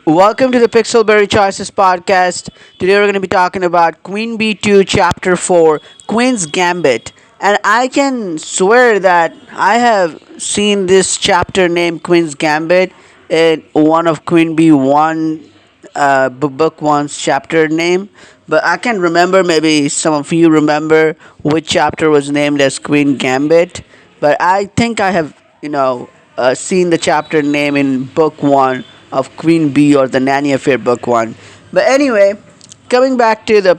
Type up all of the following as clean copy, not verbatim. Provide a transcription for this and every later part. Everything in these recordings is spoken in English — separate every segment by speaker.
Speaker 1: Welcome to the Pixelberry Choices podcast. Today we're going to be talking about Queen Bee 2 Chapter 4, Queen's Gambit. And I can swear that I have seen this chapter named Queen's Gambit in one of Queen Bee 1 book 1's chapter name. But I can remember, maybe some of you remember which chapter was named as Queen Gambit. But I think I have, seen the chapter name in book 1 of Queen Bee or the Nanny Affair book 1. But anyway, coming back to the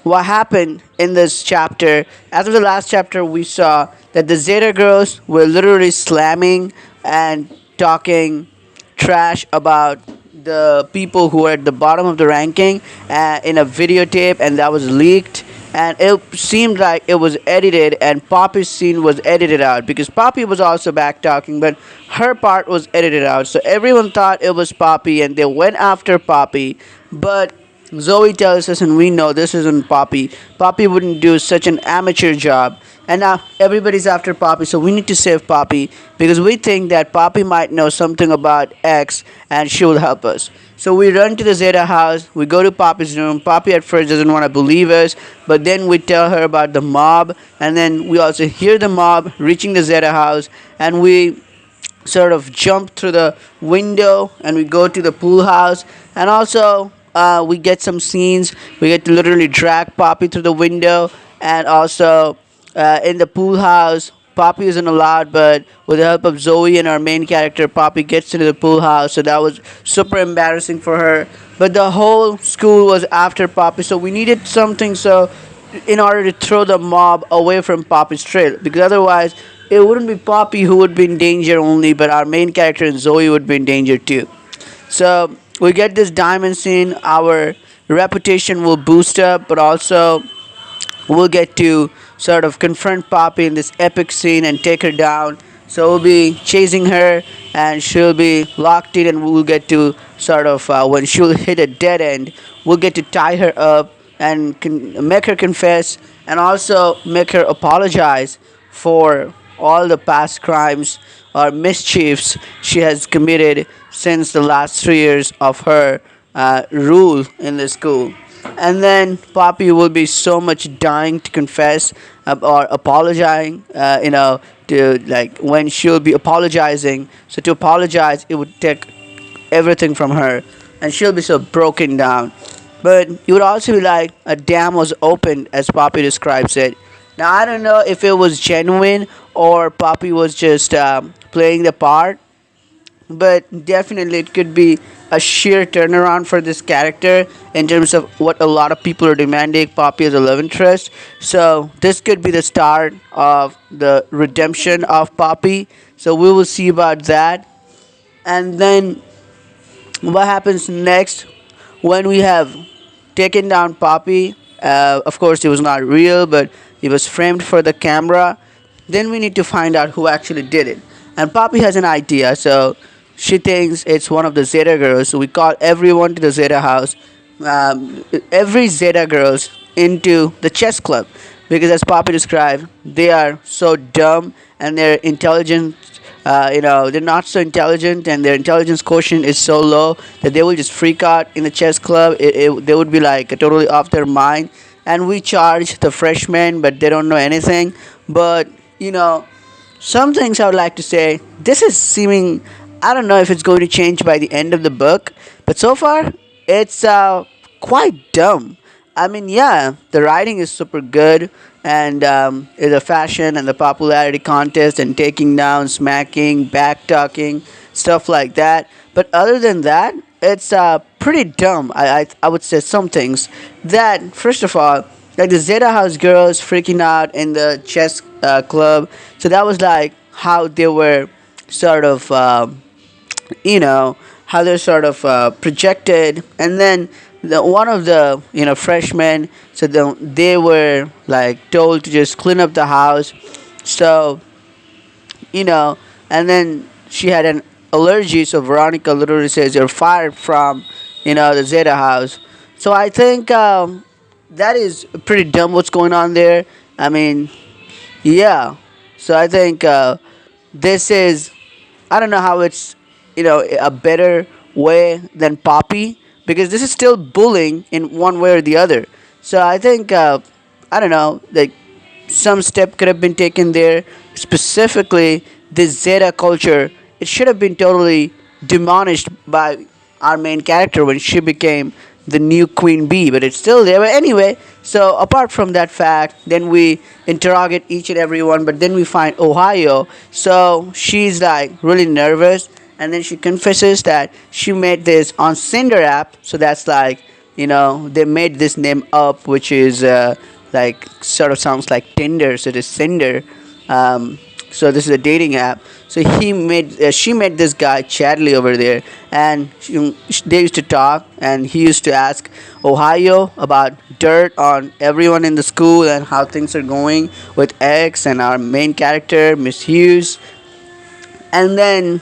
Speaker 1: what happened in this chapter. After the last chapter, we saw that the Zeta girls were literally slamming and talking trash about the people who were at the bottom of the ranking in a videotape, and that was leaked. And it seemed like it was edited, and Poppy's scene was edited out because Poppy was also back talking, but her part was edited out. So everyone thought it was Poppy, and they went after Poppy. But Zoe tells us, and we know this isn't Poppy. Poppy wouldn't do such an amateur job. And now everybody's after Poppy, so we need to save Poppy because we think that Poppy might know something about X and she will help us. So we run to the Zeta house, we go to Poppy's room. Poppy at first doesn't want to believe us, but then we tell her about the mob, and then we also hear the mob reaching the Zeta house, and we sort of jump through the window and we go to the pool house, and also we get some scenes. We get to literally drag Poppy through the window, and also in the pool house, Poppy isn't allowed, but with the help of Zoe and our main character, Poppy gets into the pool house. So that was super embarrassing for her. But the whole school was after Poppy, so we needed something so in order to throw the mob away from Poppy's trail, because otherwise it wouldn't be Poppy who would be in danger only, but our main character and Zoe would be in danger too. So we get this diamond scene. Our reputation will boost up, but also we'll get to sort of confront Poppy in this epic scene and take her down. So we'll be chasing her, and she'll be locked in, and we'll get to sort of when she'll hit a dead end, we'll get to tie her up and make her confess, and also make her apologize for all the past crimes or mischiefs she has committed since the last 3 years of her rule in the school. And then Poppy will be so much dying to confess or apologizing, to like when she'll be apologizing. So to apologize, it would take everything from her, and she'll be so broken down. But you would also be like, a dam was opened, as Poppy describes it. Now I don't know if it was genuine or Poppy was just playing the part, but definitely it could be a sheer turnaround for this character in terms of what a lot of people are demanding Poppy as a love interest. So this could be the start of the redemption of Poppy. So we will see about that. And then what happens next when we have taken down Poppy? Of course, it was not real, but it was framed for the camera. Then we need to find out who actually did it. And Poppy has an idea, so she thinks it's one of the Zeta girls. So we call everyone to the Zeta house, every Zeta girls into the chess club, because as Poppy described, they are so dumb and their intelligence, they're not so intelligent, and their intelligence quotient is so low that they will just freak out in the chess club. They would be like totally off their mind. And we charge the freshmen, but they don't know anything. But some things I would like to say. This is seeming. I don't know if it's going to change by the end of the book, but so far it's quite dumb. I mean, yeah, the writing is super good, and the fashion and the popularity contest and taking down, smacking, back talking, stuff like that. But other than that, it's pretty dumb. I would say some things that, first of all, like the Zeta House girls freaking out in the chess club. So that was like how they were sort of how they're sort of projected, and then one of the freshmen, so they were like told to just clean up the house. So and then she had an allergy, so Veronica literally says you're fired from the Zeta house. So I think that is pretty dumb what's going on there. I mean, yeah. So I think this is, I don't know how it's a better way than Poppy, because this is still bullying in one way or the other. So I think I don't know, like some step could have been taken there. Specifically, this Zeta culture, it should have been totally demolished by our main character when she became the new queen bee, but it's still there. But anyway, so apart from that fact, then we interrogate each and every one, but then we find Ohio. So she's like really nervous, and then she confesses that she made this on Cinder app. So that's like, they made this name up, which is like sort of sounds like Tinder. So it is Cinder. So this is a dating app. So she made this guy Chadley over there, and they used to talk, and he used to ask Ohio about dirt on everyone in the school and how things are going with X and our main character Miss Hughes, and then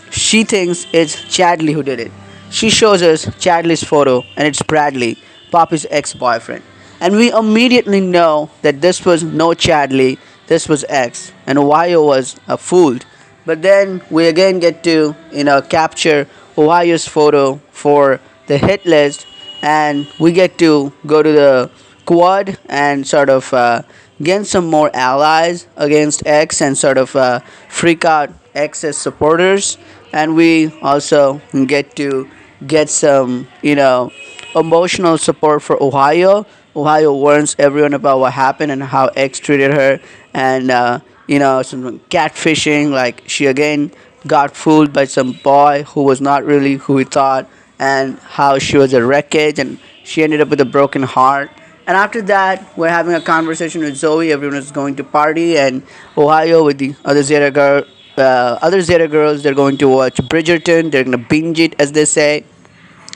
Speaker 1: she thinks it's Chadley who did it. She shows us Chadley's photo, and it's Bradley, Poppy's ex-boyfriend. And we immediately know that this was no Chadley, this was X, and Ohio was fooled. But then we again get to, capture Ohio's photo for the hit list, and we get to go to the quad and sort of gain some more allies against X and sort of freak out X's supporters. And we also get to get some, emotional support for Ohio. Ohio warns everyone about what happened and how X treated her, and some catfishing. Like she again got fooled by some boy who was not really who we thought, and how she was a wreckage and she ended up with a broken heart. And after that, we're having a conversation with Zoe. Everyone is going to party, and Ohio with the other Zeta girls. They're going to watch Bridgerton. They're gonna binge it, as they say.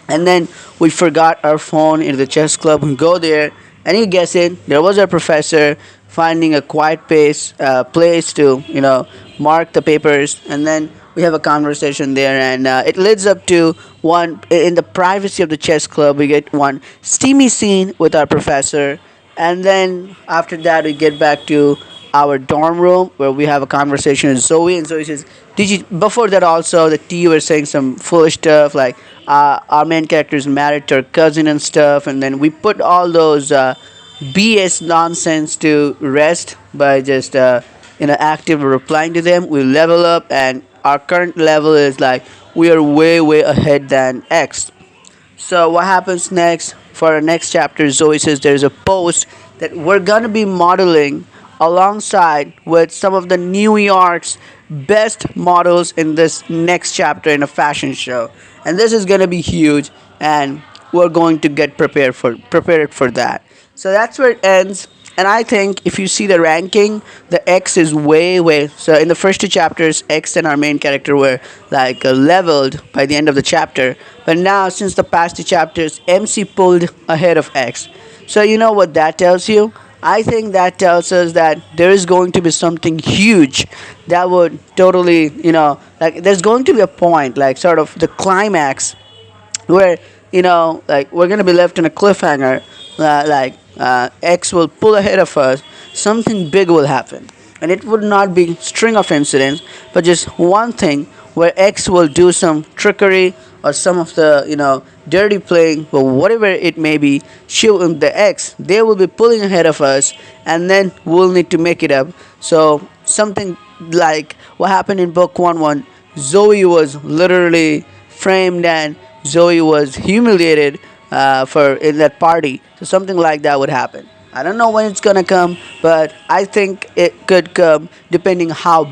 Speaker 1: And then we forgot our phone in the chess club. We go there, and you guess it, there was our professor finding a quiet place to mark the papers, and then we have a conversation there, and it leads up to one in the privacy of the chess club. We get one steamy scene with our professor, and then after that we get back to our dorm room where we have a conversation with Zoe, and Zoe says, "Did you?" Before that, also the T were saying some foolish stuff like our main character is married to her cousin and stuff, and then we put all those BS nonsense to rest by just active replying to them. We level up, and our current level is like we are way ahead than X. So what happens next? For our next chapter, Zoe says there's a post that we're gonna be modeling alongside with some of the New York's best models in this next chapter in a fashion show, and this is gonna be huge, and we're going to get prepared for that. So that's where it ends. And I think if you see the ranking, the X is way. So in the first two chapters, X and our main character were like leveled by the end of the chapter. But now, since the past two chapters, MC pulled ahead of X. So you know what that tells you? I think that tells us that there is going to be something huge that would totally, like there's going to be a point, like sort of the climax, where like we're gonna be left in a cliffhanger, X will pull ahead of us, something big will happen, and it would not be string of incidents, but just one thing where X will do some trickery or some of the dirty playing, but whatever it may be, the X, they will be pulling ahead of us, and then we'll need to make it up. So something like what happened in book 1 Zoe was literally framed and Zoe was humiliated for in that party. So something like that would happen. I don't know when it's gonna come, but I think it could come depending how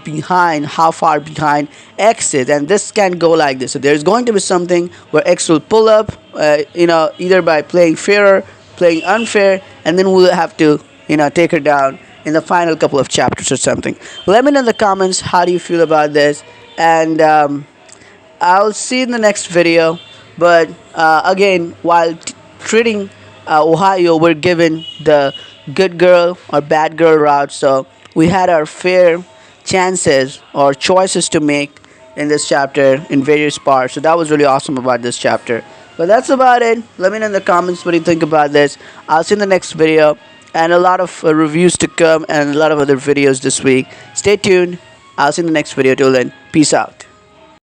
Speaker 1: far behind X is, and this can go like this. So there's going to be something where X will pull up, either by playing fair or playing unfair, and then we'll have to, take her down in the final couple of chapters or something. Let me know in the comments how do you feel about this, and I'll see you in the next video. But again, while treating Ohio, we're given the good girl or bad girl route. So we had our fair chances or choices to make in this chapter in various parts. So that was really awesome about this chapter. But that's about it. Let me know in the comments what you think about this. I'll see you in the next video, and a lot of reviews to come and a lot of other videos this week. Stay tuned. I'll see you in the next video. Till then, peace out.